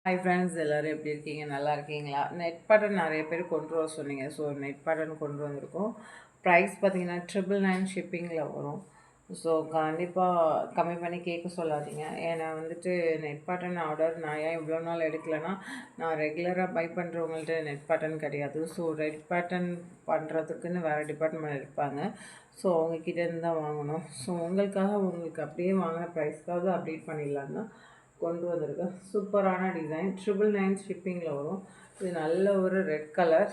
Hi friends, எல்லோரும் எப்படி இருக்கீங்க? நல்லா இருக்கீங்களா? நெட் பட்டன் நிறைய பேர் கொண்டு வர சொன்னீங்க. ஸோ நெட் பட்டன் கொண்டு வந்திருக்கோம். ப்ரைஸ் பார்த்தீங்கன்னா 999 ஷிப்பிங்கில் வரும். ஸோ கண்டிப்பாக கம்மி பண்ணி கேட்க சொல்லாதீங்க. ஏன்னா வந்துட்டு நெட் பட்டன் ஆர்டர் நான் ஏன் இவ்வளோ நாள் எடுக்கலைன்னா, நான் ரெகுலராக பை பண்ணுறவங்கள்ட்ட நெட் பட்டன் கிடையாது. ஸோ நெட் பட்டன் பண்ணுறதுக்குன்னு வேறு டிபார்ட்மெண்ட் இருப்பாங்க. ஸோ அவங்கக்கிட்டேருந்து தான் வாங்கணும். ஸோ உங்களுக்கு அப்படியே வாங்கின ப்ரைஸ்க்காவது அப்டேட் பண்ணிடலான்னா கொண்டு வந்திருக்கேன். சூப்பரான டிசைன் 999 ஷிப்பிங்கில் வரும். இது நல்ல ஒரு ரெட் கலர்.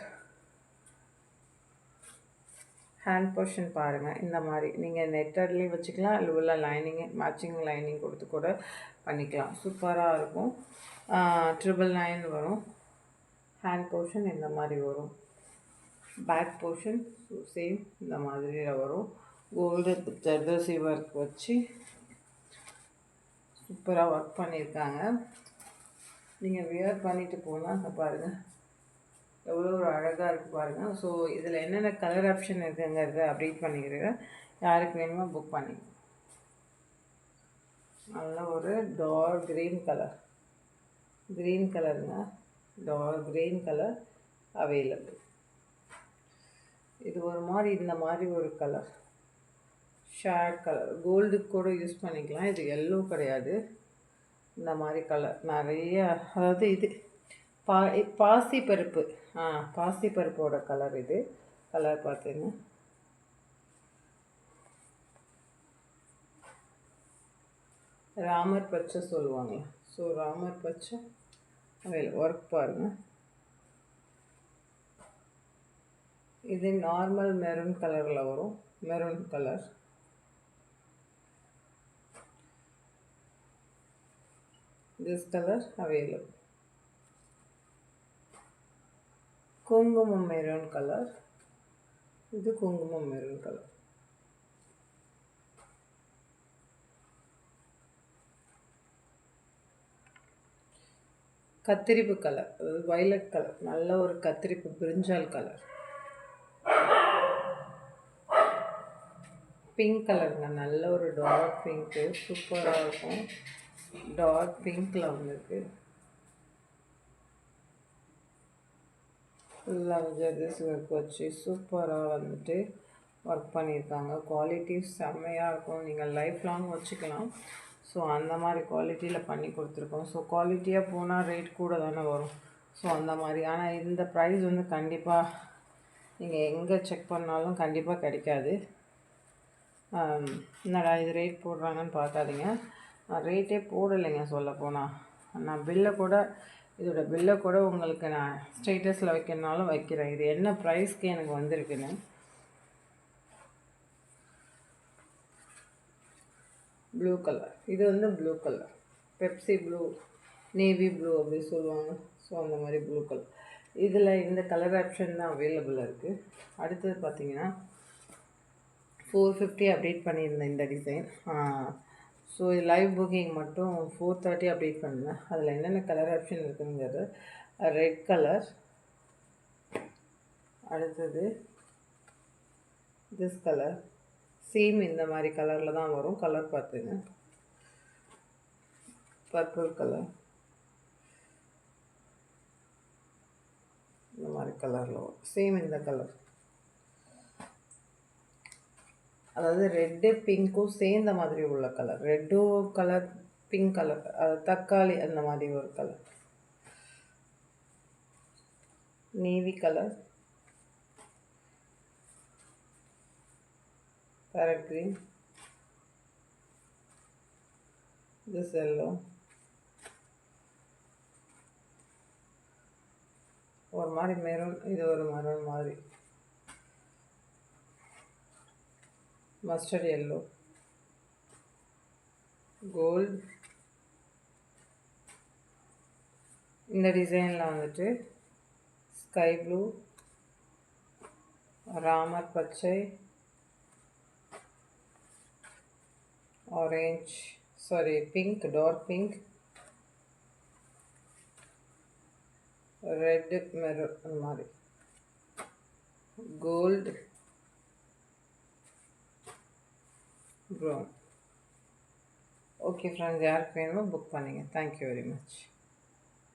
ஹேண்ட் போர்ஷன் பாருங்கள். இந்த மாதிரி நீங்கள் நெட்டட்லேயும் வச்சுக்கலாம், இல்லை உள்ள மேட்சிங் லைனிங் கொடுத்து கூட பண்ணிக்கலாம். சூப்பராக இருக்கும். 999 வரும். ஹேண்ட் போர்ஷன் இந்த மாதிரி வரும். பேக் போர்ஷன் சேம் இந்த மாதிரியில் வரும். கோல்டு ஜர்தோசி ஒர்க் வச்சு சூப்பராக ஒர்க் பண்ணியிருக்காங்க. நீங்கள் வியர் பண்ணிவிட்டு போனால் பாருங்கள் எவ்வளோ ஒரு அழகாக இருக்குது பாருங்கள். ஸோ இதில் என்னென்ன கலர் ஆப்ஷன் இருக்குங்கிறத அப்டேட் பண்ணிக்கிறேன். யாருக்கு வேணுமோ புக் பண்ணி. நல்ல ஒரு டார்க் க்ரீன் கலருங்க. Dark green colour available. இது ஒரு மாதிரி இந்த மாதிரி ஒரு கலர் ஷேட் கலர் கோல்டுக்கு கூட யூஸ் பண்ணிக்கலாம். இது எல்லோ கிடையாது. இந்த மாதிரி கலர் நிறைய, அதாவது இது பாசிப்பருப்பு பாசிப்பருப்போட கலர். இது கலர் பார்த்தீங்கன்னா ராமர் பச்சை சொல்லுவாங்க. ஸோ ராமர் பச்சை ஒர்க் பாருங்கள். இது நார்மல் மெரூன் கலரில் வரும். Maroon colour. This colour available. குங்குமம் மெரூன் கலர். இது குங்குமம் மெரூன் கலர். கத்திரிப்பு கலர், அதாவது வயலட் கலர். நல்ல ஒரு கத்திரிப்பு பிரிஞ்சால் கலர். பிங்க் கலருங்க. நல்ல ஒரு டார்க் பிங்க்கு. சூப்பராக இருக்கும். டார்க் பிங்க்கில் வந்துருக்கு. ஃபுல்லாக ஜர்தோசி ஒர்க் வச்சு சூப்பராக வந்துட்டு ஒர்க் பண்ணியிருக்காங்க. குவாலிட்டி செம்மையாக இருக்கும். நீங்கள் லைஃப் லாங் வச்சுக்கலாம். ஸோ அந்த மாதிரி குவாலிட்டியில் பண்ணி கொடுத்துருக்கோம். ஸோ குவாலிட்டியாக போனால் ரேட் கூட தானே வரும். ஸோ அந்த மாதிரி. ஆனால் இந்த ப்ரைஸ் வந்து கண்டிப்பாக நீங்கள் எங்கே செக் பண்ணாலும் கண்டிப்பாக கிடைக்காது. என்னடா இது ரேட் போடுறாங்கன்னு பார்க்காதீங்க. நான் ரேட்டே போடலைங்க சொல்லப்போனால். நான் இதோட பில்லை கூட உங்களுக்கு நான் ஸ்டேட்டஸில் வைக்கிறனாலும் வைக்கிறேன். இது என்ன ப்ரைஸ்க்கு எனக்கு வந்திருக்குன்னு. Blue colour. இது வந்து blue colour, Pepsi blue, navy blue அப்படி சொல்லுவாங்க. ஸோ அந்த மாதிரி ப்ளூ கலர். இதில் இந்த கலர் ஆப்ஷன் தான் அவைலபிளாக இருக்குது. அடுத்தது பார்த்தீங்கன்னா 450 அப்டேட் பண்ணியிருந்தேன் இந்த டிசைன். ஸோ இது லைவ் புக்கிங் மட்டும் 430 அப்டேட் பண்ணேன். அதில் என்னென்ன கலர் ஆப்ஷன் இருக்குங்கிறது ரெட் கலர். அடுத்தது திஸ் கலர். சேம் இந்த மாதிரி கலரில் தான் வரும். கலர் பார்த்துங்க. Purple colour. இந்த மாதிரி கலரில் வரும். சேம் இந்த கலர், அதாவது ரெட்டு பிங்க்கும் சேர்ந்த மாதிரி உள்ள colour. Red colour, pink colour, தக்காளி அந்த மாதிரி ஒரு colour. Navy colour, parrot green, this yellow. ஒரு மாதிரி மெரூன். இது ஒரு மெரூன் மாதிரி. Mustard yellow, gold. இந்த டிசைனில் வந்துட்டு ஸ்கை ப்ளூ, ராமர் பச்சை, orange, pink, dark pink, red, maroon அந்த மாதிரி, கோல்டு, ப்ரௌன். ஓகே ஃப்ரெண்ட்ஸ், யாருக்கு வேணுமோ புக் பண்ணிங்க. Thank you very much.